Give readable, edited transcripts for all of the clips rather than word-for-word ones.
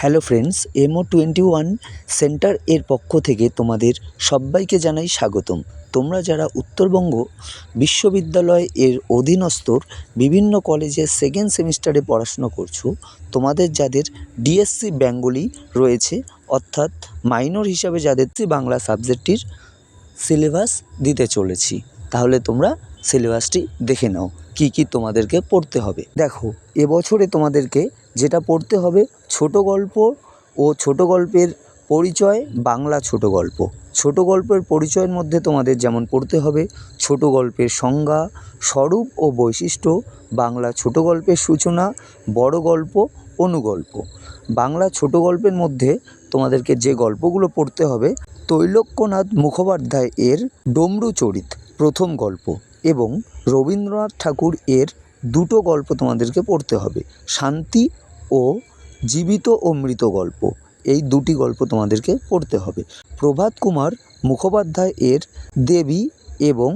Hello friends, MO21 centre এর পক্ষ থেকে তোমাদের সবাইকে জানাই স্বাগতম। তোমরা যারা উত্তরবঙ্গ বিশ্ববিদ্যালয় এর অধীনস্থর বিভিন্ন কলেজে সেকেন্ড সেমিস্টারে পড়াশুনো করছো, তোমাদের যাদের ডিএসসি বেঙ্গলি রয়েছে অর্থাৎ মাইনর হিসাবে যাদের বাংলা সাবজেক্টটির সিলেবাস দিতে চলেছি, তাহলে তোমরা সিলেবাসটি দেখে নাও কি কি তোমাদেরকে পড়তে হবে। দেখো, এবছরে তোমাদেরকে যেটা পড়তে হবে, ছোট গল্প ও ছোট গল্পের পরিচয়, বাংলা ছোট গল্প। ছোট গল্পের পরিচয়ের মধ্যে তোমাদের যেমন পড়তে হবে ছোট গল্পের সংজ্ঞা, স্বরূপ ও বৈশিষ্ট্য, বাংলা ছোট গল্পের সূচনা, বড় গল্প, অনুগল্প। বাংলা ছোট গল্পের মধ্যে তোমাদেরকে যে গল্পগুলো পড়তে হবে, তৈলক্যনাথ মুখোপাধ্যায় এর ডমরুচরিত প্রথম গল্প এবং রবীন্দ্রনাথ ঠাকুর এর দুটো গল্প তোমাদেরকে পড়তে হবে, শান্তি ও জীবিত ও মৃত গল্প। এই দুটি গল্প তোমাদেরকে পড়তে হবে। প্রভাত কুমার মুখোপাধ্যায় এর দেবী এবং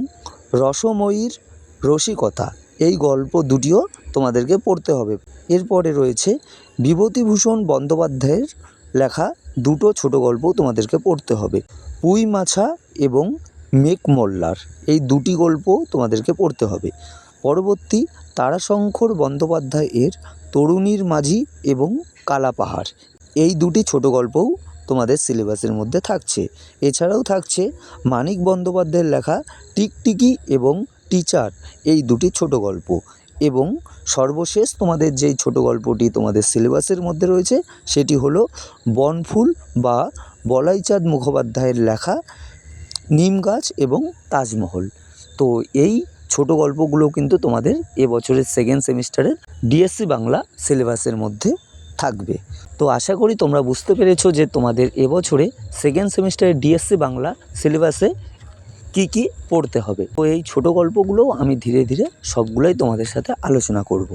রসময়ীর রসিকতা, এই গল্প দুটিও তোমাদেরকে পড়তে হবে। এরপরে রয়েছে বিভূতিভূষণ বন্দ্যোপাধ্যায়ের লেখা দুটো ছোট গল্প তোমাদেরকে পড়তে হবে, পুঁই মাছা এবং মেঘমল্লার, এই দুটি গল্প তোমাদেরকে পড়তে হবে। পরবর্তী তারাশঙ্কর বন্দ্যোপাধ্যায় এর তরুণীর মাঝি এবং কালাপাহাড়, এই দুটি ছোট গল্পও তোমাদের সিলেবাসের মধ্যে থাকছে। এছাড়াও থাকছে মানিক বন্দ্যোপাধ্যায়ের লেখা টিকটিকি এবং টিচার, এই দুটি ছোট গল্প। এবং সর্বশেষ তোমাদের যেই ছোট গল্পটি তোমাদের সিলেবাসের মধ্যে রয়েছে সেটি হলো বনফুল বা বলাইচাঁদ মুখোপাধ্যায়ের লেখা নিম গাছ এবং তাজমহল। তো এই ছোট গল্পগুলো কিন্তু তোমাদের এবছরের সেকেন্ড সেমিস্টারের ডিএসসি বাংলা সিলেবাসের মধ্যে থাকবে। তো আশা করি তোমরা বুঝতে পেরেছো যে তোমাদের এবছরে সেকেন্ড সেমিস্টারের ডিএসসি বাংলা সিলেবাসে কি কি পড়তে হবে। তো এই ছোট গল্পগুলোও আমি ধীরে ধীরে সবগুলোই তোমাদের সাথে আলোচনা করব।